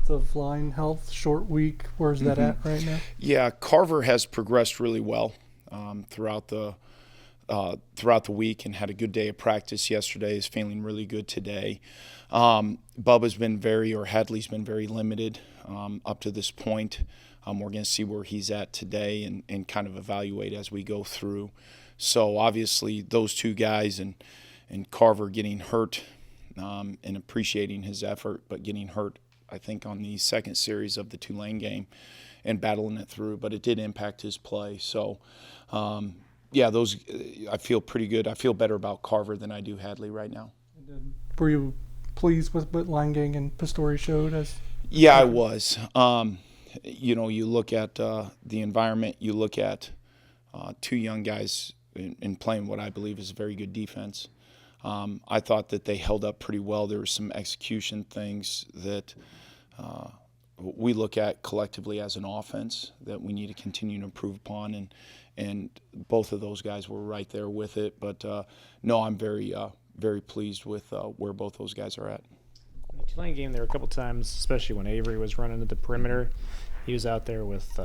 offensive line health, short week. Where's that at right now? Yeah, Carver has progressed really well throughout the week and had a good day of practice yesterday. Is feeling really good today. Hadley's been very limited up to this point. We're going to see where he's at today and kind of evaluate as we go through. So obviously those two guys and Carver getting hurt and appreciating his effort, but getting hurt, I think, on the second series of the Tulane game and battling it through. But it did impact his play. So, those I feel pretty good. I feel better about Carver than I do Hadley right now. Were you pleased with what Langang and Pistori showed? Yeah, I was. You look at the environment. You look at two young guys in playing what I believe is a very good defense. I thought that they held up pretty well. There were some execution things that we look at collectively as an offense that we need to continue to improve upon, and both of those guys were right there with it. But no, I'm very pleased with where both those guys are at. In the Tulane game, there were a couple times, especially when Avery was running at the perimeter, he was out there with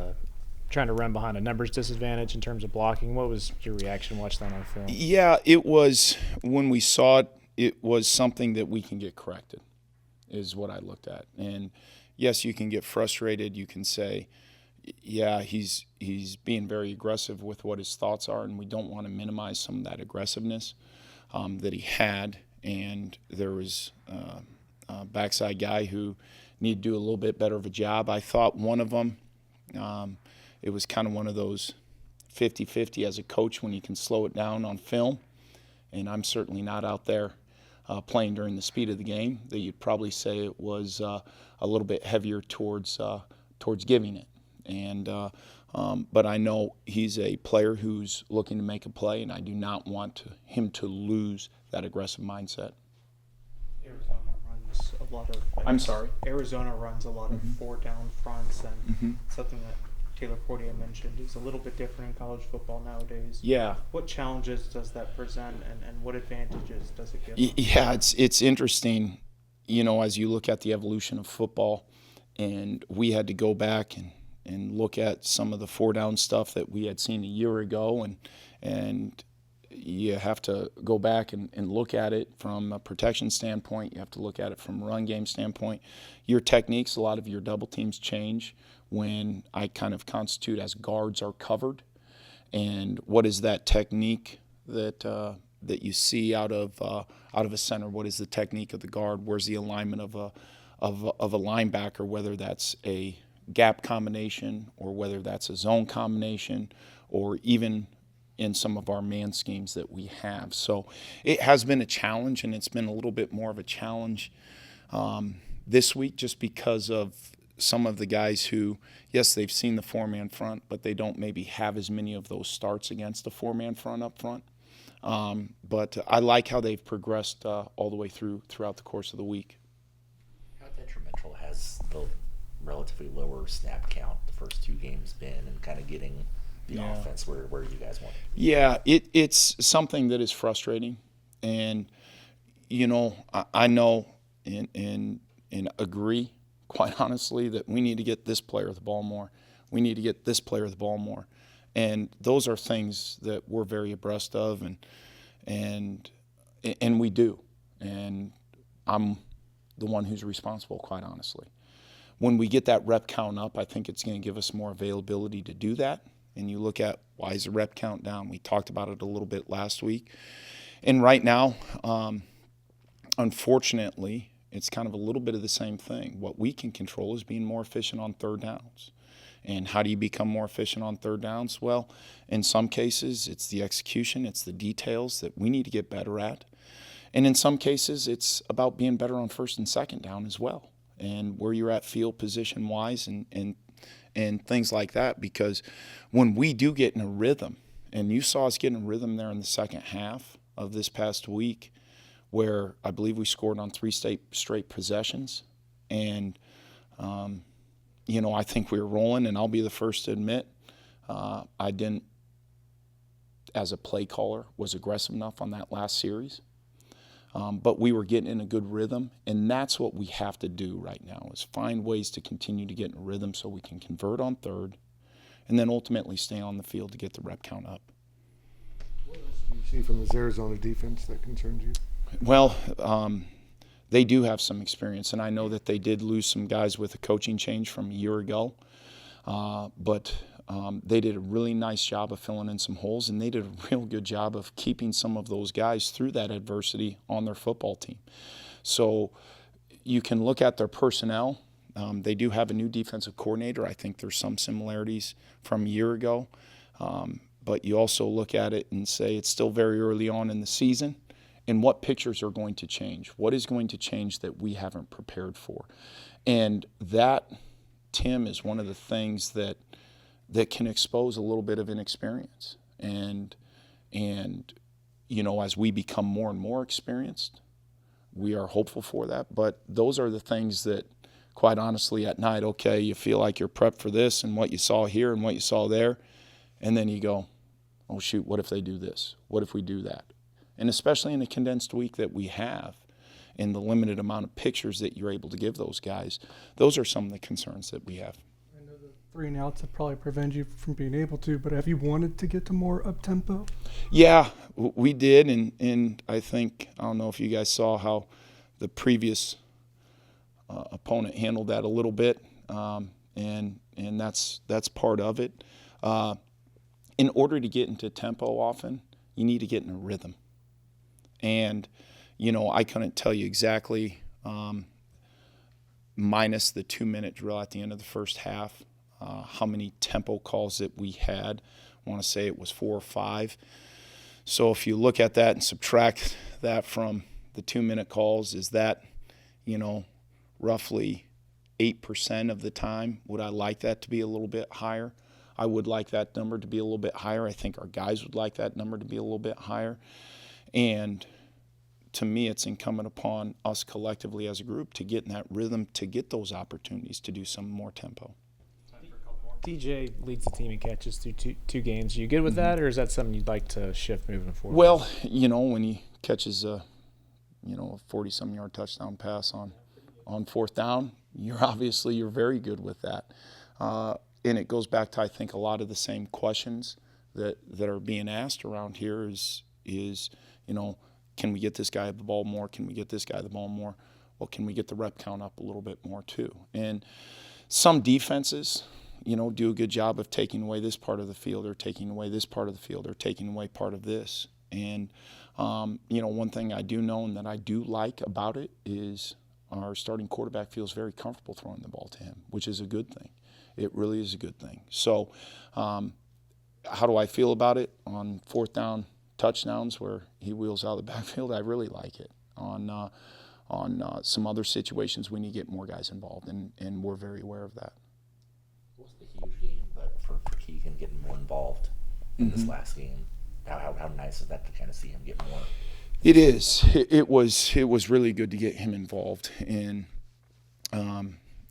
trying to run behind a numbers disadvantage in terms of blocking. What was your reaction watching that on film? Yeah, it was, when we saw it, it was something that we can get corrected, is what I looked at. And yes, you can get frustrated. You can say, yeah, he's being very aggressive with what his thoughts are, and we don't want to minimize some of that aggressiveness that he had. And there was a backside guy who needed to do a little bit better of a job. I thought one of them, it was kind of one of those 50-50 as a coach when you can slow it down on film. And I'm certainly not out there playing during the speed of the game, that you'd probably say it was a little bit heavier towards giving it. And but I know he's a player who's looking to make a play, and I do not want him to lose that aggressive mindset. Arizona runs a lot of. I'm sorry. Arizona runs a lot of four down fronts, and something that Taylor Fortier mentioned is a little bit different in college football nowadays. Yeah. What challenges does that present, and what advantages does it give? Yeah, it's interesting, as you look at the evolution of football, and we had to go back and look at some of the four down stuff that we had seen a year ago, and you have to go back and look at it from a protection standpoint. You have to look at it from a run game standpoint. Your techniques, a lot of your double teams change when I kind of constitute as guards are covered. And what is that technique that you see out of a center? What is the technique of the guard? Where's the alignment of a linebacker, whether that's a gap combination or whether that's a zone combination, or even in some of our man schemes that we have. So it has been a challenge, and it's been a little bit more of a challenge this week, just because of some of the guys who, yes, they've seen the four-man front, but they don't maybe have as many of those starts against the four-man front up front. But I like how they've progressed all the way throughout the course of the week. How detrimental has the relatively lower snap count the first two games been, and kind of getting the offense where you guys want it? Yeah, it's something that is frustrating. And, I know and agree, quite honestly, that we need to get this player the ball more. We need to get this player the ball more. And those are things that we're very abreast of, and we do. And I'm the one who's responsible, quite honestly. When we get that rep count up, I think it's going to give us more availability to do that. And you look at, why is the rep count down? We talked about it a little bit last week. And right now, unfortunately, it's kind of a little bit of the same thing. What we can control is being more efficient on third downs. And how do you become more efficient on third downs? Well, in some cases, it's the execution, it's the details that we need to get better at. And in some cases, it's about being better on first and second down as well, and where you're at field position-wise and things like that. Because when we do get in a rhythm, and you saw us get in a rhythm there in the second half of this past week, where I believe we scored on three straight possessions. And, I think we were rolling, and I'll be the first to admit I didn't, as a play caller, was aggressive enough on that last series. But we were getting in a good rhythm, and that's what we have to do right now is find ways to continue to get in a rhythm so we can convert on third and then ultimately stay on the field to get the rep count up. What else do you see from this Arizona defense that concerns you? Well, they do have some experience, and I know that they did lose some guys with a coaching change from a year ago, but they did a really nice job of filling in some holes, and they did a real good job of keeping some of those guys through that adversity on their football team. So you can look at their personnel. They do have a new defensive coordinator. I think there's some similarities from a year ago, but you also look at it and say it's still very early on in the season, and what pictures are going to change? What is going to change that we haven't prepared for? And that, Tim, is one of the things that can expose a little bit of inexperience. And you know, as we become more and more experienced, we are hopeful for that. But those are the things that, quite honestly, at night, okay, you feel like you're prepped for this and what you saw here and what you saw there, and then you go, oh, shoot, what if they do this? What if we do that? And especially in the condensed week that we have, in the limited amount of pictures that you're able to give those guys, those are some of the concerns that we have. I know the 3 and outs have probably prevented you from being able to, but have you wanted to get to more up-tempo? Yeah, we did, and I think, I don't know if you guys saw how the previous opponent handled that a little bit, and that's part of it. In order to get into tempo often, you need to get in a rhythm. And, you know, I couldn't tell you exactly, minus the 2-minute drill at the end of the first half, how many tempo calls that we had. I want to say it was 4 or 5. So if you look at that and subtract that from the 2-minute calls, is that, you know, roughly 8% of the time? Would I like that to be a little bit higher? I would like that number to be a little bit higher. I think our guys would like that number to be a little bit higher. And to me, it's incumbent upon us collectively as a group to get in that rhythm, to get those opportunities to do some more tempo. DJ leads the team in catches through two games. Are you good with that, or is that something you'd like to shift moving forward? Well, you know, when he catches a 40-some yard touchdown pass on 4th down, you're very good with that. And it goes back to, I think, a lot of the same questions that are being asked around here is, you know, can we get this guy the ball more? Can we get this guy the ball more? Well, can we get the rep count up a little bit more too? And some defenses, you know, do a good job of taking away this part of the field or taking away this part of the field or taking away part of this. And, you know, one thing I do know and that I do like about it is our starting quarterback feels very comfortable throwing the ball to him, which is a good thing. It really is a good thing. So how do I feel about it on 4th down touchdowns where he wheels out of the backfield? I really like it. On some other situations, we need to get more guys involved, and we're very aware of that. It wasn't a huge game, but for Keegan getting more involved in this last game, how nice is that to kind of see him get more? It is. It was really good to get him involved in,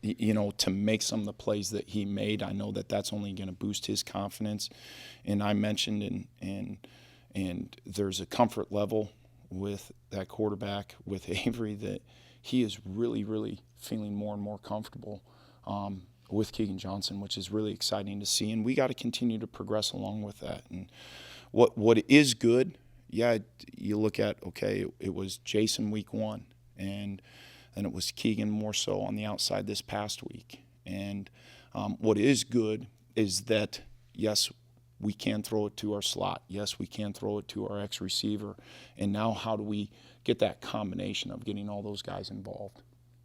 you know, to make some of the plays that he made. I know that that's only going to boost his confidence. And I mentioned, and there's a comfort level with that quarterback, with Avery, that he is really, really feeling more and more comfortable with Keegan Johnson, which is really exciting to see. And we got to continue to progress along with that. And what is good, yeah, you look at, okay, it was Jason week 1, and it was Keegan more so on the outside this past week. And what is good is that, yes, we can throw it to our slot. Yes, we can throw it to our X receiver. And now how do we get that combination of getting all those guys involved?